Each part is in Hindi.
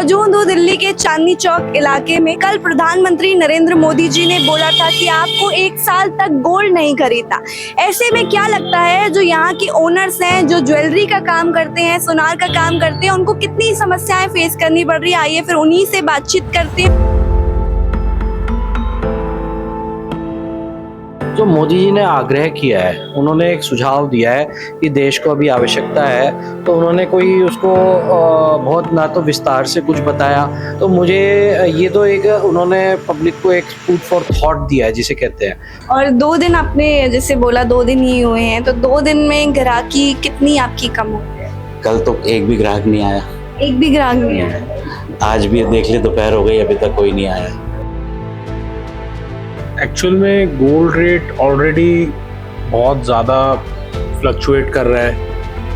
मौजूद हूँ दिल्ली के चांदनी चौक इलाके में। कल प्रधानमंत्री नरेंद्र मोदी जी ने बोला था कि आपको 1 साल तक गोल्ड नहीं खरीदना। ऐसे में क्या लगता है जो यहाँ के ओनर्स हैं, जो ज्वेलरी का काम करते हैं, सुनार का काम करते हैं, उनको कितनी समस्याएं फेस करनी पड़ रही है? आइए फिर उन्हीं से बातचीत करते हैं। जो मोदी जी ने आग्रह किया है, उन्होंने एक सुझाव दिया है कि देश को अभी आवश्यकता है, तो उन्होंने कोई उसको बहुत ना तो विस्तार से कुछ बताया। तो मुझे ये तो एक उन्होंने पब्लिक को एक फूड फॉर थॉट दिया है जिसे कहते हैं। और 2 दिन आपने जैसे बोला 2 दिन ही हुए हैं, तो 2 दिन में ग्राहकी कितनी आपकी कम हो गई? कल तो एक भी ग्राहक नहीं आया। एक भी ग्राहक नहीं आया? आज भी देख ले, दोपहर हो गई, अभी तक कोई नहीं आया। एक्चुअल में गोल्ड रेट ऑलरेडी बहुत ज़्यादा फ्लक्चुएट कर रहा है,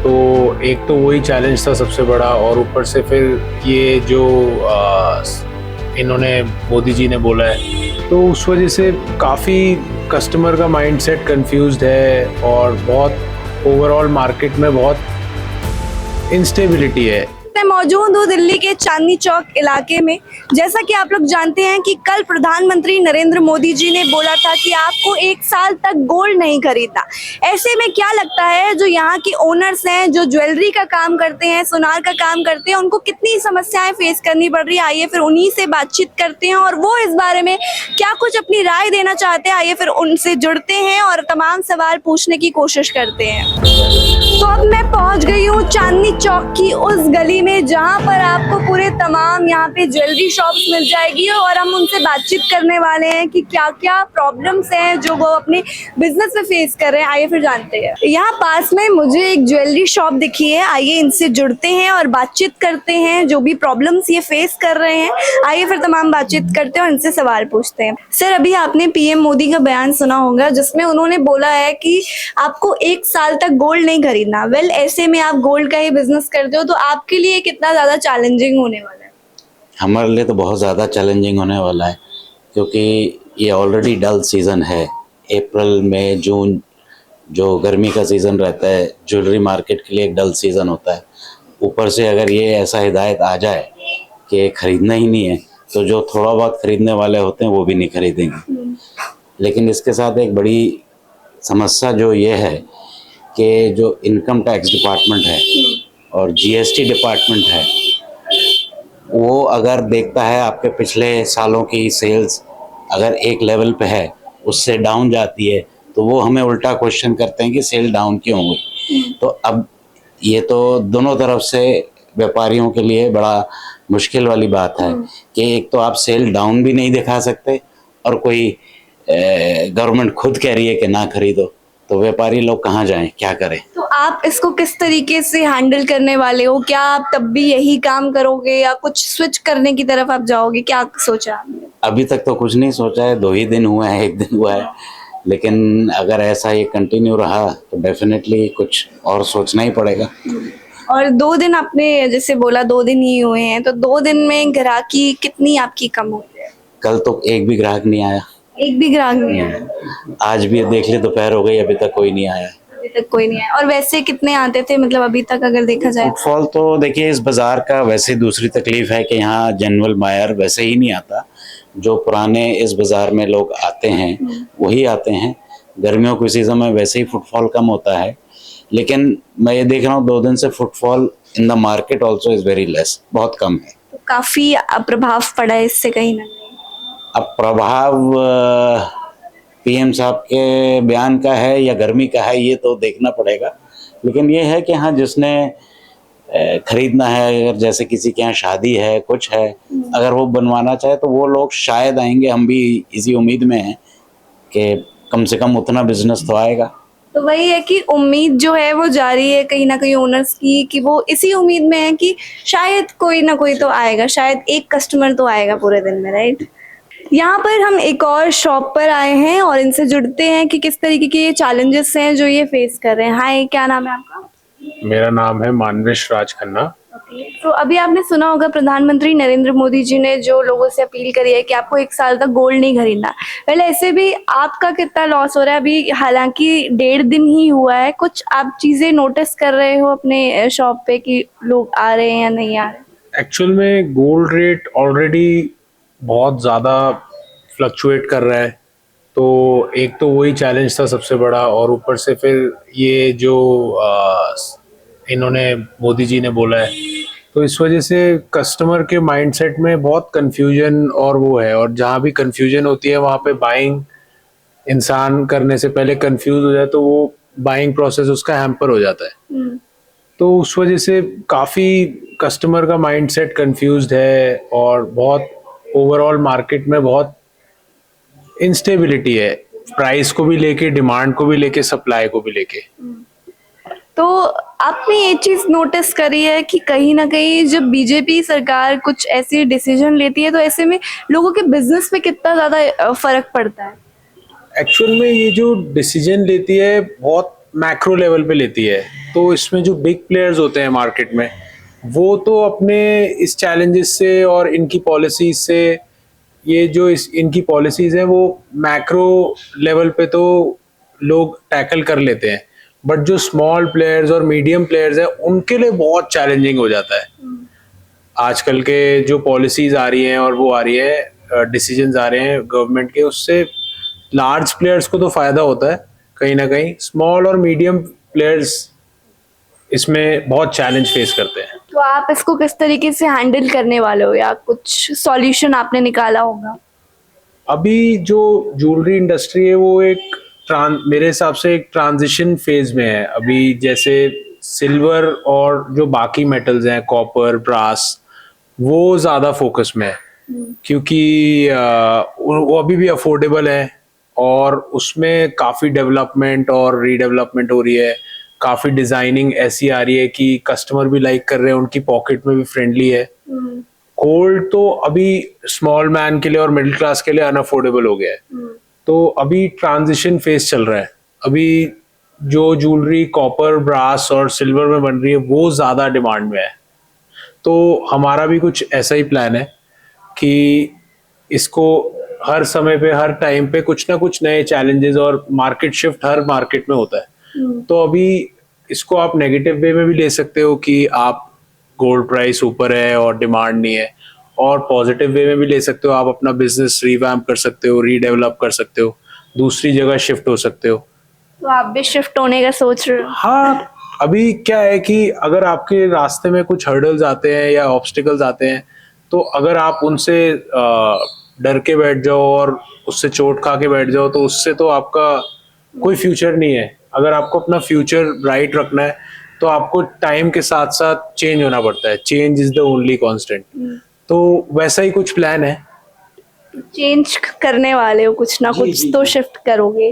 तो एक तो वही चैलेंज था सबसे बड़ा, और ऊपर से फिर ये जो इन्होंने मोदी जी ने बोला है, तो उस वजह से काफ़ी कस्टमर का माइंडसेट कंफ्यूज्ड है और बहुत ओवरऑल मार्केट में बहुत इंस्टेबिलिटी है। मैं मौजूद हूँ दिल्ली के चांदनी चौक इलाके में। जैसा कि आप लोग जानते हैं कि कल प्रधानमंत्री नरेंद्र मोदी जी ने बोला था कि आपको 1 साल तक गोल्ड नहीं खरीदना। ऐसे में क्या लगता है जो यहाँ के ओनर्स हैं, जो ज्वेलरी का काम करते हैं, सुनार का काम करते हैं, उनको कितनी समस्याएं फेस करनी पड़ रही है? आइए फिर उन्हीं से बातचीत करते हैं और वो इस बारे में क्या कुछ अपनी राय देना चाहते हैं। आइए फिर उनसे जुड़ते हैं और तमाम सवाल पूछने की कोशिश करते हैं। तो अब मैं पहुँच गई हूँ चांदनी चौक की उस गली में जहाँ पर आपको पूरे तमाम यहाँ पे ज्वेलरी शॉप्स मिल जाएगी और हम उनसे बातचीत करने वाले हैं कि क्या क्या प्रॉब्लम्स हैं जो वो अपने बिजनेस में फेस कर रहे हैं। आइए फिर जानते हैं। यहाँ पास में मुझे एक ज्वेलरी शॉप दिखी है, आइए इनसे जुड़ते हैं और बातचीत करते हैं जो भी प्रॉब्लम्स ये फेस कर रहे हैं। आइए फिर तमाम बातचीत करते हैं और इनसे सवाल पूछते हैं। सर, अभी आपने पीएम मोदी का बयान सुना होगा जिसमें उन्होंने बोला है कि आपको 1 साल तक गोल्ड नहीं खरीदना। वेल, ऐसे में आप गोल्ड का ही बिजनेस करते हो, तो आपके लिए कितना ज्यादा चैलेंजिंग होने वाला है? हमारे लिए तो बहुत ज़्यादा चैलेंजिंग होने वाला है, क्योंकि ये ऑलरेडी डल सीज़न है। अप्रैल मई जून जो गर्मी का सीज़न रहता है, ज्वेलरी मार्केट के लिए एक डल सीज़न होता है। ऊपर से अगर ये ऐसा हिदायत आ जाए कि ख़रीदना ही नहीं है, तो जो थोड़ा बहुत ख़रीदने वाले होते हैं वो भी नहीं खरीदेंगे। लेकिन इसके साथ एक बड़ी समस्या जो ये है कि जो इनकम टैक्स डिपार्टमेंट है और जीएसटी डिपार्टमेंट है, वो अगर देखता है आपके पिछले सालों की सेल्स अगर एक लेवल पे है, उससे डाउन जाती है, तो वो हमें उल्टा क्वेश्चन करते हैं कि सेल डाउन क्यों हुई। तो अब ये तो दोनों तरफ से व्यापारियों के लिए बड़ा मुश्किल वाली बात है कि एक तो आप सेल डाउन भी नहीं दिखा सकते और कोई गवर्नमेंट खुद कह रही है कि ना खरीदो, तो व्यापारी लोग कहाँ जाएं, क्या करें? तो आप इसको किस तरीके से हैंडल करने वाले हो? क्या आप तब भी यही काम करोगे या कुछ स्विच करने की तरफ आप जाओगे? क्या सोचा आपने? अभी तक तो कुछ नहीं सोचा है, 2 ही दिन हुआ है, 1 दिन हुआ है, लेकिन अगर ऐसा ये कंटिन्यू रहा तो डेफिनेटली कुछ और सोचना ही पड़ेगा। और 2 दिन आपने जैसे बोला 2 दिन ही हुए हैं, तो 2 दिन में ग्राहकी कितनी आपकी कम हो गई है? कल तो एक भी ग्राहक नहीं आया। एक भी ग्राहक नहीं आया? आज भी देख ले, दोपहर हो गई, अभी तक कोई नहीं आया। अभी तक कोई नहीं आया। और वैसे कितने आते थे, मतलब अभी तक अगर देखा जाए? फुटफॉल तो देखिए, इस बाजार का वैसे दूसरी तकलीफ है कि यहाँ जनरल बायर वैसे ही नहीं आता। जो पुराने इस बाजार में लोग आते हैं वही आते हैं। गर्मियों के सीजन में वैसे ही फुटफॉल कम होता है, लेकिन मैं ये देख रहा हूँ 2 दिन से footfall in the market also is very less, बहुत कम है। तो काफी प्रभाव पड़ा है इससे कहीं ना कहीं। अब प्रभाव पीएम साहब के बयान का है या गर्मी का है, ये तो देखना पड़ेगा। लेकिन ये है कि हाँ, जिसने खरीदना है, अगर जैसे किसी के यहाँ शादी है, कुछ है, अगर वो बनवाना चाहे तो वो लोग शायद आएंगे। हम भी इसी उम्मीद में हैं कि कम से कम उतना बिजनेस तो आएगा। तो वही है कि उम्मीद जो है वो जारी है कहीं ना कहीं ओनर्स की, कि वो इसी उम्मीद में है कि शायद कोई ना कोई तो आएगा, शायद एक कस्टमर तो आएगा पूरे दिन में, राइट? यहाँ पर हम एक और शॉप पर आए हैं और इनसे जुड़ते हैं कि किस तरीके के चैलेंजेस हैं जो ये फेस कर रहे हैं। हाय, क्या नाम है आपका? मेरा नाम है मानवेश राज खन्ना। तो अभी आपने सुना होगा प्रधानमंत्री नरेंद्र मोदी जी ने जो लोगों से अपील करी है कि आपको 1 साल तक गोल्ड नहीं खरीदना। पहले ऐसे भी आपका कितना लॉस हो रहा है? अभी हालांकि 1.5 दिन ही हुआ है, कुछ आप चीजें नोटिस कर रहे हो अपने शॉप पे कि लोग आ रहे हैं या नहीं आ रहे? एक्चुअल में गोल्ड रेट ऑलरेडी बहुत ज़्यादा फ्लक्चुएट कर रहा है, तो एक तो वही चैलेंज था सबसे बड़ा, और ऊपर से फिर ये जो इन्होंने मोदी जी ने बोला है, तो इस वजह से कस्टमर के माइंडसेट में बहुत कंफ्यूजन और वो है, और जहाँ भी कंफ्यूजन होती है वहाँ पे बाइंग इंसान करने से पहले कंफ्यूज हो जाए तो वो बाइंग प्रोसेस उसका हैम्पर हो जाता है। तो उस वजह से काफ़ी कस्टमर का माइंडसेट कंफ्यूज्ड है, और बहुत ओवरऑल मार्केट में बहुत इंस्टेबिलिटी है, प्राइस को भी लेके, डिमांड को भी लेके, सप्लाई को भी लेके। तो आपने ये चीज नोटिस करी है कि कहीं ना कहीं जब बीजेपी सरकार कुछ ऐसी डिसीजन लेती है तो ऐसे में लोगों के बिजनेस पे कितना ज्यादा फर्क पड़ता है? एक्चुअल में ये जो डिसीजन लेती है बहुत मैक्रो लेवल पे लेती है, तो इसमें जो बिग प्लेयर्स होते हैं मार्केट में वो तो अपने इस चैलेंजेस से और इनकी पॉलिसीज से, ये जो इनकी पॉलिसीज हैं वो मैक्रो लेवल पे तो लोग टैकल कर लेते हैं, बट जो स्मॉल प्लेयर्स और मीडियम प्लेयर्स हैं उनके लिए बहुत चैलेंजिंग हो जाता है। आजकल के जो पॉलिसीज आ रही हैं और वो आ रही है, डिसीजंस आ रहे हैं गवर्नमेंट के, उससे लार्ज प्लेयर्स को तो फायदा होता है कहीं ना कहीं, स्मॉल और मीडियम प्लेयर्स इसमें बहुत चैलेंज फेस करते हैं। तो आप इसको किस तरीके से हैंडल करने वाले हो, या कुछ सॉल्यूशन आपने निकाला होगा? अभी जो ज्वेलरी इंडस्ट्री है वो एक मेरे हिसाब से एक ट्रांजिशन फेज में है अभी। जैसे सिल्वर और जो बाकी मेटल्स हैं, कॉपर, ब्रास, वो ज़्यादा फोकस में है, क्योंकि वो अभी भी अफोर्डेबल है और उसमें काफ़ी डेवलपमेंट और रीडेवलपमेंट हो रही है, काफ़ी डिज़ाइनिंग ऐसी आ रही है कि कस्टमर भी लाइक कर रहे हैं, उनकी पॉकेट में भी फ्रेंडली है। गोल्ड तो अभी स्मॉल मैन के लिए और मिडिल क्लास के लिए अनअफोर्डेबल हो गया है, तो अभी ट्रांजिशन फेज चल रहा है। अभी जो ज्वेलरी कॉपर, ब्रास और सिल्वर में बन रही है वो ज़्यादा डिमांड में है, तो हमारा भी कुछ ऐसा ही प्लान है कि इसको हर समय पे, हर टाइम पे कुछ ना कुछ नए चैलेंजेस और मार्केट शिफ्ट हर मार्केट में होता है। तो अभी इसको आप नेगेटिव वे में भी ले सकते हो कि आप गोल्ड प्राइस ऊपर है और डिमांड नहीं है, और पॉजिटिव वे में भी ले सकते हो, आप अपना बिजनेस रिवैम्प कर सकते हो, रीडेवलप कर सकते हो, दूसरी जगह शिफ्ट हो सकते हो। तो आप भी शिफ्ट होने का सोच रहे हो? हाँ, अभी क्या है कि अगर आपके रास्ते में कुछ हर्डल्स आते हैं या ऑब्स्टिकल्स आते हैं, तो अगर आप उनसे डर के बैठ जाओ और उससे चोट खा के बैठ जाओ, तो उससे तो आपका कोई फ्यूचर नहीं है। अगर आपको अपना फ्यूचर ब्राइट रखना है तो आपको टाइम के साथ साथ चेंज होना पड़ता है, change is the only constant. तो वैसा ही कुछ प्लान है। चेंज करने वाले हो, कुछ ना कुछ तो शिफ्ट करोगे।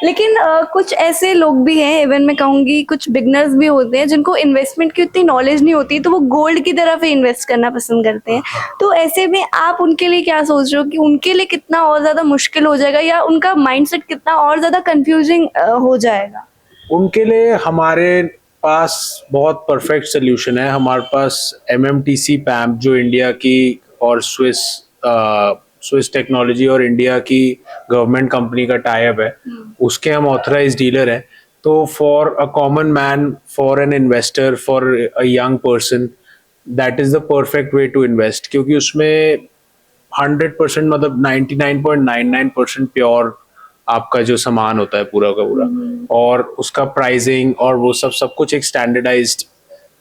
लेकिन कुछ ऐसे लोग भी हैं, इवन मैं कहूँगी कुछ बिगनर्स भी होते हैं जिनको इन्वेस्टमेंट की उतनी नॉलेज नहीं होती, तो वो गोल्ड की तरफ ही इन्वेस्ट करना पसंद करते हैं। तो ऐसे में आप उनके लिए क्या सोच रहे हो कि उनके लिए कितना और ज़्यादा मुश्किल हो जाएगा, या उनका माइंडसेट कितना और ज़्यादा कंफ्यूजिंग हो जाएगा? उनके लिए हमारे पास बहुत परफेक्ट सोल्यूशन है। हमारे पास MMTC पैम्प, जो इंडिया की और स्विस टेक्नोलॉजी और इंडिया की गवर्नमेंट कंपनी का टाई अप है, उसके हम ऑथराइज डीलर हैं। तो for a common man, for an investor, for a young person, that is the perfect way to invest, क्योंकि उसमें 100% मतलब 99.99% प्योर आपका जो सामान होता है पूरा का पूरा, और उसका प्राइसिंग और वो सब कुछ एक स्टैंडर्डाइज्ड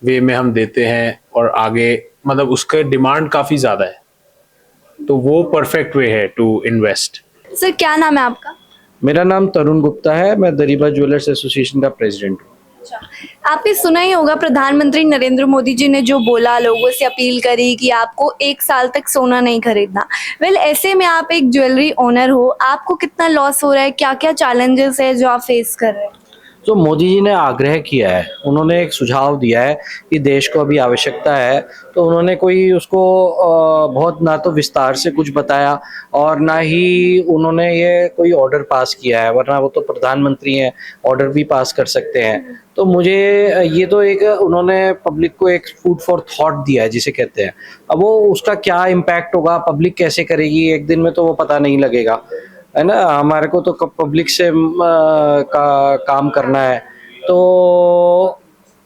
वे में हम देते हैं, और आगे मतलब उसका डिमांड काफ़ी ज़्यादा है, तो वो परफेक्ट वे है टू इन्वेस्ट। सर, क्या नाम है आपका? मेरा नाम तरुण गुप्ता है, मैं दरीबा ज्वेलर्स एसोसिएशन का प्रेसिडेंट हूँ। आपने सुना ही होगा प्रधानमंत्री नरेंद्र मोदी जी ने जो बोला, लोगों से अपील करी कि आपको 1 साल तक सोना नहीं खरीदना। वेल, ऐसे में आप एक ज्वेलरी ओनर हो, आपको कितना लॉस हो रहा है, क्या क्या चैलेंजेस है जो आप फेस कर रहे हैं? जो मोदी जी ने आग्रह किया है, उन्होंने एक सुझाव दिया है कि देश को अभी आवश्यकता है, तो उन्होंने कोई उसको बहुत ना तो विस्तार से कुछ बताया और ना ही उन्होंने ये कोई ऑर्डर पास किया है, वरना वो तो प्रधानमंत्री हैं, ऑर्डर भी पास कर सकते हैं। तो मुझे ये तो एक उन्होंने पब्लिक को एक फूड फॉर थॉट दिया है जिसे कहते हैं। अब वो उसका क्या इम्पैक्ट होगा, पब्लिक कैसे करेगी, एक दिन में तो वो पता नहीं लगेगा, है ना। हमारे को तो पब्लिक से काम करना है, तो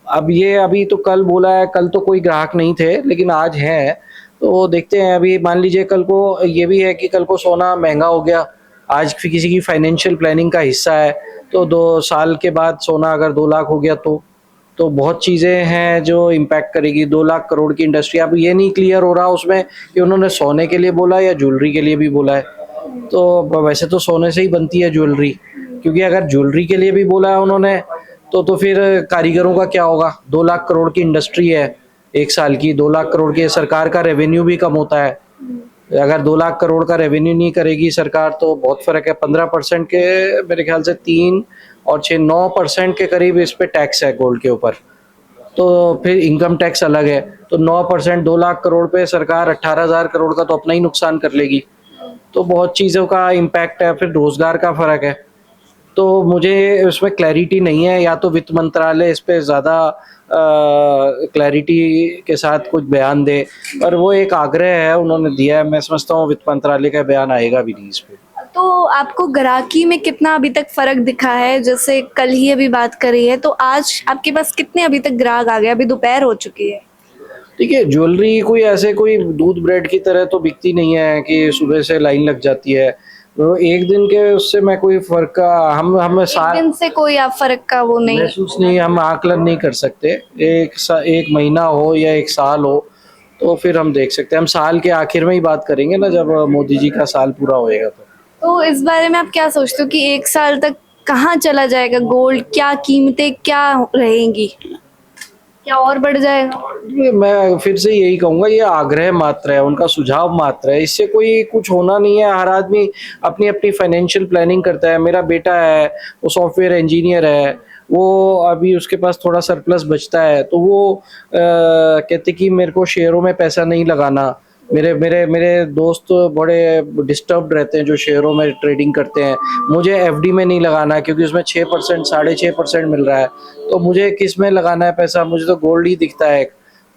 अब ये अभी तो कल बोला है, कल तो कोई ग्राहक नहीं थे लेकिन आज हैं, तो देखते हैं। अभी मान लीजिए कल को ये भी है कि कल को सोना महंगा हो गया, आज किसी की फाइनेंशियल प्लानिंग का हिस्सा है, तो 2 साल के बाद सोना अगर 2 लाख हो गया तो बहुत चीज़ें हैं जो इम्पैक्ट करेगी। 2 लाख करोड़ की इंडस्ट्री, अब ये नहीं क्लियर हो रहा उसमें कि उन्होंने सोने के लिए बोला या ज्वेलरी के लिए भी बोला है। तो वैसे तो सोने से ही बनती है ज्वेलरी, क्योंकि अगर ज्वेलरी के लिए भी बोला है उन्होंने तो फिर कारीगरों का क्या होगा। 2 लाख करोड़ की इंडस्ट्री है, 1 साल की 2 लाख करोड़ की, सरकार का रेवेन्यू भी कम होता है। अगर 2 लाख करोड़ का रेवेन्यू नहीं करेगी सरकार तो बहुत फर्क है। 15% के मेरे ख्याल से 3 और 6 9% के करीब इस पे टैक्स है गोल्ड के ऊपर, तो फिर इनकम टैक्स अलग है। तो 9% 2 लाख करोड़ पे सरकार 18,000 करोड़ का तो अपना ही नुकसान कर लेगी। तो बहुत चीज़ों का इम्पैक्ट है, फिर रोजगार का फर्क है। तो मुझे इसमें क्लैरिटी नहीं है, या तो वित्त मंत्रालय इस पे ज़्यादा क्लैरिटी के साथ कुछ बयान दे, पर वो एक आग्रह है उन्होंने दिया है। मैं समझता हूँ वित्त मंत्रालय का बयान आएगा भी नहीं इस पे। तो आपको ग्राहकी में कितना अभी तक फर्क दिखा है? जैसे कल ही अभी बात करी है, तो आज आपके पास कितने अभी तक ग्राहक आ गए? अभी दोपहर हो चुकी है। ठीक है, ज्वेलरी कोई ऐसे कोई दूध ब्रेड की तरह तो बिकती नहीं है कि सुबह से लाइन लग जाती है। तो एक दिन के उससे मैं कोई फर्क का हम एक दिन से कोई आप फर्क का वो नहीं महसूस नहीं, हम आकलन नहीं कर सकते। एक महीना हो या 1 साल हो तो फिर हम देख सकते हैं। हम साल के आखिर में ही बात करेंगे ना, जब मोदी जी का साल पूरा होएगा। तो इस बारे में आप क्या सोचते हो कि 1 साल तक कहाँ चला जाएगा गोल्ड? क्या कीमतें क्या रहेंगी? क्या और बढ़ जाएगा? मैं फिर से यही कहूंगा, ये आग्रह मात्र है, उनका सुझाव मात्र है, इससे कोई कुछ होना नहीं है। हर आदमी अपनी अपनी फाइनेंशियल प्लानिंग करता है। मेरा बेटा है, वो सॉफ्टवेयर इंजीनियर है, वो अभी उसके पास थोड़ा सरप्लस बचता है तो वो कहते कि मेरे को शेयरों में पैसा नहीं लगाना। मेरे मेरे मेरे दोस्त बड़े डिस्टर्ब रहते हैं जो शेयरों में ट्रेडिंग करते हैं। मुझे एफडी में नहीं लगाना क्योंकि उसमें 6% 6.5% मिल रहा है, तो मुझे किस में लगाना है पैसा? मुझे तो गोल्ड ही दिखता है।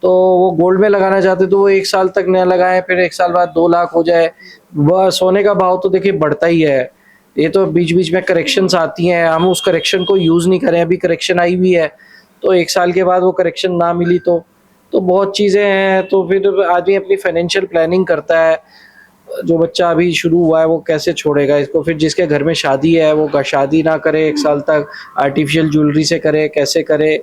तो वो गोल्ड में लगाना चाहते तो वो 1 साल तक न लगाएं, फिर 1 साल बाद 2 लाख हो जाए। वह सोने का भाव तो देखिए बढ़ता ही है, ये तो बीच बीच में करेक्शंस आती हैं, हम उस करेक्शन को यूज़ नहीं करें। अभी करेक्शन आई भी है, तो 1 साल के बाद वो करेक्शन ना मिली तो बहुत चीज़ें हैं। तो फिर आदमी अपनी फाइनेंशियल प्लानिंग करता है। जो बच्चा अभी शुरू हुआ है वो कैसे छोड़ेगा इसको? फिर जिसके घर में शादी है वो शादी ना करे 1 साल तक, आर्टिफिशियल ज्वेलरी से करे, कैसे करे?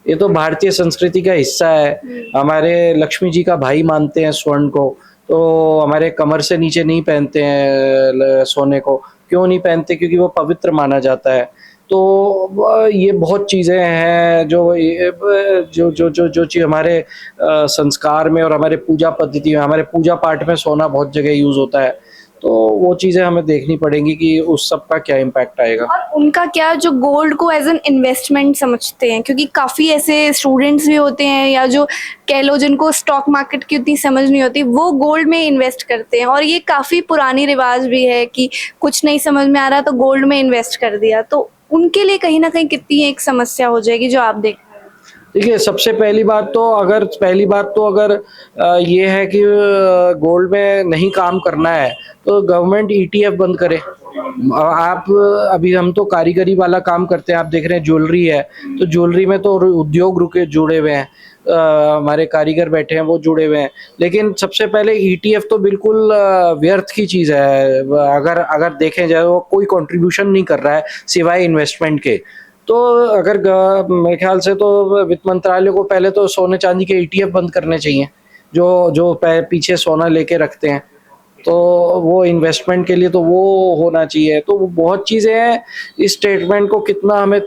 ये तो भारतीय संस्कृति का हिस्सा है। हमारे लक्ष्मी जी का भाई मानते हैं स्वर्ण को, तो हमारे कमर से नीचे नहीं पहनते हैं सोने को। क्यों नहीं पहनते? क्योंकि वो पवित्र माना जाता है। तो ये बहुत चीज़ें हैं जो चीज़ हमारे संस्कार में और हमारे पूजा पद्धति में, हमारे पूजा पाठ में सोना बहुत जगह यूज़ होता है। तो वो चीज़ें हमें देखनी पड़ेंगी कि उस सब का क्या इम्पैक्ट आएगा। और उनका क्या जो गोल्ड को एज एन इन्वेस्टमेंट समझते हैं, क्योंकि काफ़ी ऐसे स्टूडेंट्स भी होते हैं या जो कह लो जिनको स्टॉक मार्केट की उतनी समझ नहीं होती, वो गोल्ड में इन्वेस्ट करते हैं। और ये काफ़ी पुरानी रिवाज भी है कि कुछ नहीं समझ में आ रहा तो गोल्ड में इन्वेस्ट कर दिया। तो उनके लिए कहीं ना कहीं कितनी एक समस्या हो जाएगी जो आप देख। देखिए, सबसे पहली बात तो अगर ये है कि गोल्ड में नहीं काम करना है तो गवर्नमेंट ईटीएफ बंद करे। आप अभी हम तो कारीगरी वाला काम करते हैं, आप देख रहे हैं ज्वेलरी है, तो ज्वेलरी में तो उद्योग जुड़े हुए हैं, हमारे कारीगर बैठे हैं वो जुड़े हुए हैं। लेकिन सबसे पहले ईटीएफ तो बिल्कुल व्यर्थ की चीज़ है। अगर देखें जाए वो कोई कंट्रीब्यूशन नहीं कर रहा है सिवाय इन्वेस्टमेंट के। तो अगर मेरे ख्याल से तो वित्त मंत्रालय को पहले तो सोने चांदी के ईटीएफ बंद करने चाहिए, जो पीछे सोना लेके रखते हैं, तो वो इन्वेस्टमेंट के लिए तो वो होना चाहिए। तो वो बहुत चीज़ें हैं, इस स्टेटमेंट को कितना हमें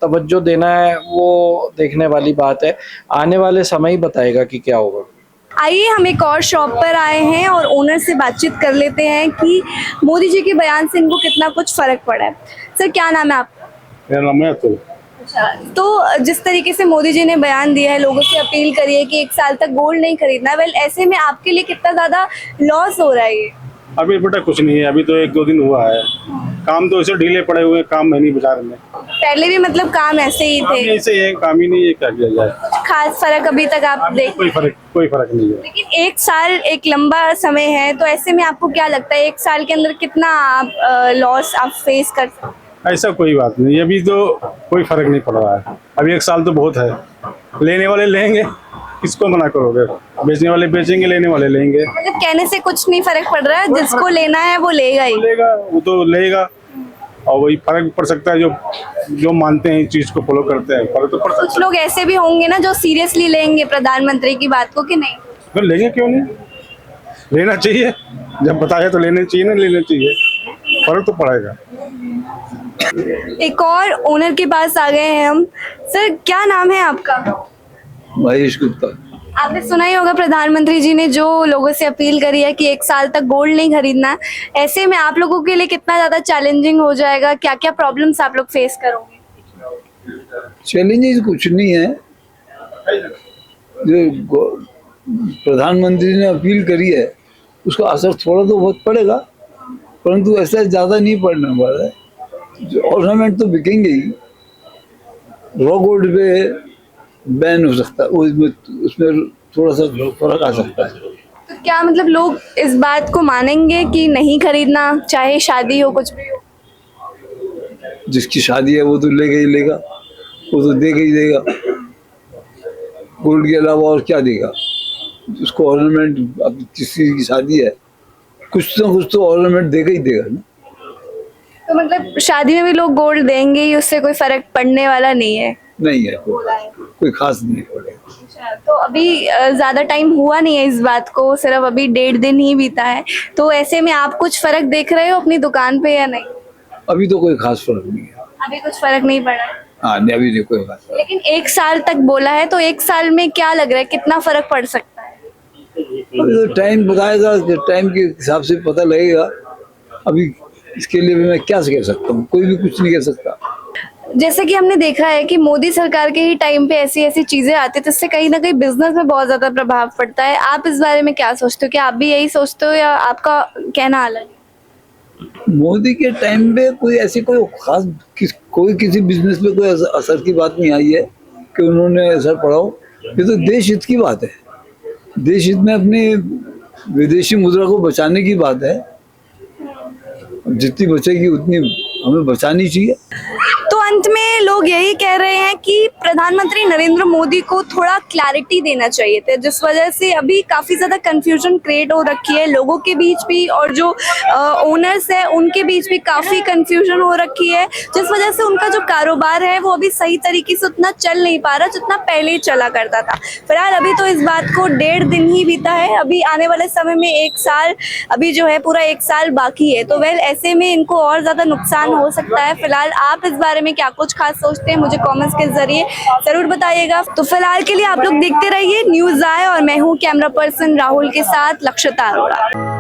तवज्जो देना है वो देखने वाली बात है। आने वाले समय ही बताएगा कि क्या होगा। आइए हम एक और शॉप पर आए हैं और ओनर से बातचीत कर लेते हैं कि मोदी जी के बयान से इनको कितना कुछ फर्क पड़ा है। सर, क्या नाम है आपका? मेरा नाम है अतुल। अच्छा, तो जिस तरीके से मोदी जी ने बयान दिया है, लोगों से अपील करी है कि 1 साल तक गोल्ड नहीं खरीदना, वेल ऐसे में आपके लिए कितना ज्यादा लॉस हो रहा है ये? अभी बेटा कुछ नहीं है, अभी तो 1-2 दिन हुआ है। काम तो ऐसे ढीले पड़े हुए, काम है नहीं बाजार में। पहले भी मतलब काम ऐसे ही काम थे? ऐसे ही है, काम ही नहीं है, क्या किया जाए। खास फर्क अभी तक आप अभी देख? तो कोई फर्क नहीं है। लेकिन 1 साल एक लंबा समय है, तो ऐसे में आपको क्या लगता है 1 साल के अंदर कितना आप लॉस आप फेस कर सकते हैं? ऐसा कोई बात नहीं, अभी तो कोई फर्क नहीं पड़ रहा है। अभी 1 साल तो बहुत है, लेने वाले लेंगे, किसको मना करोगे? बेचने वाले बेचेंगे, लेने वाले लेंगे। मतलब कहने से कुछ नहीं फर्क पड़ रहा है, जिसको लेना है वो लेगा ही। लेगा वो तो लेगा, और वही फर्क पड़ सकता है जो जो मानते हैं इस चीज को फॉलो करते हैं, फर्क तो पड़ सकता कुछ लोग ऐसे भी होंगे ना जो सीरियसली लेंगे प्रधानमंत्री की बात को कि नहीं। है। तो लेंगे क्यों नहीं, लेना चाहिए, जब बताया तो लेने चाहिए ना, लेना चाहिए, फर्क तो पड़ेगा। एक और ओनर के पास आ गए हैं हम। सर क्या नाम है आपका? महेश गुप्ता। आपने सुना ही होगा प्रधानमंत्री जी ने जो लोगों से अपील करी है कि 1 साल तक गोल्ड नहीं खरीदना है। ऐसे में आप लोगों के लिए कितना ज्यादा चैलेंजिंग हो जाएगा, क्या क्या प्रॉब्लम्स आप लोग फेस करोगे? चैलेंजेस कुछ नहीं है, जो प्रधानमंत्री ने अपील करी है उसका असर थोड़ा तो बहुत पड़ेगा, परंतु ऐसा ज़्यादा नहीं पड़ने वाला है। जो ऑर्नामेंट तो बिकेंगे ही, रॉ गोल्ड पे बैन हो सकता है, उसमें थोड़ा सा फर्क आ सकता है। तो क्या मतलब लोग इस बात को मानेंगे कि नहीं खरीदना, चाहे शादी हो कुछ भी हो? जिसकी शादी है वो तो लेगा ही लेगा, वो तो देगा ही देगा। गोल्ड के अलावा और क्या देगा उसको? ऑर्नामेंट, अब किसी की शादी है, कुछ ना कुछ तो ऑर्नामेंट देगा ही देगा ना। तो मतलब शादी में भी लोग गोल्ड देंगे ही, उससे कोई फर्क पड़ने वाला नहीं है? नहीं है, कोई खास नहीं पड़ेगा। तो अभी ज्यादा टाइम हुआ नहीं है इस बात को, सिर्फ अभी 1.5 दिन ही बीता है, तो ऐसे में आप कुछ फर्क देख रहे हो अपनी दुकान पे या नहीं? अभी तो कोई खास फर्क नहीं है। अभी कुछ फर्क नहीं पड़ा है। हाँ नहीं, अभी नहीं कोई खास फर्क। लेकिन 1 साल तक बोला है, तो 1 साल में क्या लग रहा है कितना फर्क पड़ सकता है? अभी तो टाइम बताएगा, टाइम के हिसाब से पता लगेगा। अभी इसके लिए भी मैं क्या कह सकता हूँ, कोई भी कुछ नहीं कह सकता। जैसे कि हमने देखा है कि मोदी सरकार के ही टाइम पे ऐसी ऐसी चीजें आती है जिससे कहीं ना कहीं बिजनेस में बहुत ज्यादा प्रभाव पड़ता है। आप इस बारे में क्या सोचते हो? क्या आप भी यही सोचते हो या आपका कहना अलग है? मोदी के टाइम पे कोई ऐसी कोई खास कोई किसी बिजनेस पे कोई असर की बात नहीं आई है कि उन्होंने असर पड़ा हो। ये तो देश हित की बात है, देश हित में अपनी विदेशी मुद्रा को बचाने की बात है। जितनी बचेगी उतनी हमें बचानी चाहिए। तो अंत में लोग यही कह रहे हैं कि प्रधानमंत्री नरेंद्र मोदी को थोड़ा क्लैरिटी देना चाहिए था, जिस वजह से अभी काफी ज्यादा कंफ्यूजन क्रिएट हो रखी है लोगों के बीच भी, और जो ओनर्स है उनके बीच भी काफी कंफ्यूजन हो रखी है, जिस वजह से उनका जो कारोबार है वो अभी सही तरीके से उतना चल नहीं पा रहा जितना पहले चला करता था। फिलहाल अभी तो इस बात को 1.5 दिन ही बीता है, अभी आने वाले समय में 1 साल, अभी जो है पूरा 1 साल बाकी है। तो वेल ऐसे में इनको और ज्यादा नुकसान हो सकता है। फिलहाल आप इस बारे में क्या कुछ खास सोचते हैं, मुझे कमेंट्स के जरिए जरूर बताइएगा। तो फिलहाल के लिए आप लोग देखते रहिए न्यूज़ आए, और मैं हूँ कैमरा पर्सन राहुल के साथ लक्षिता अरोड़ा।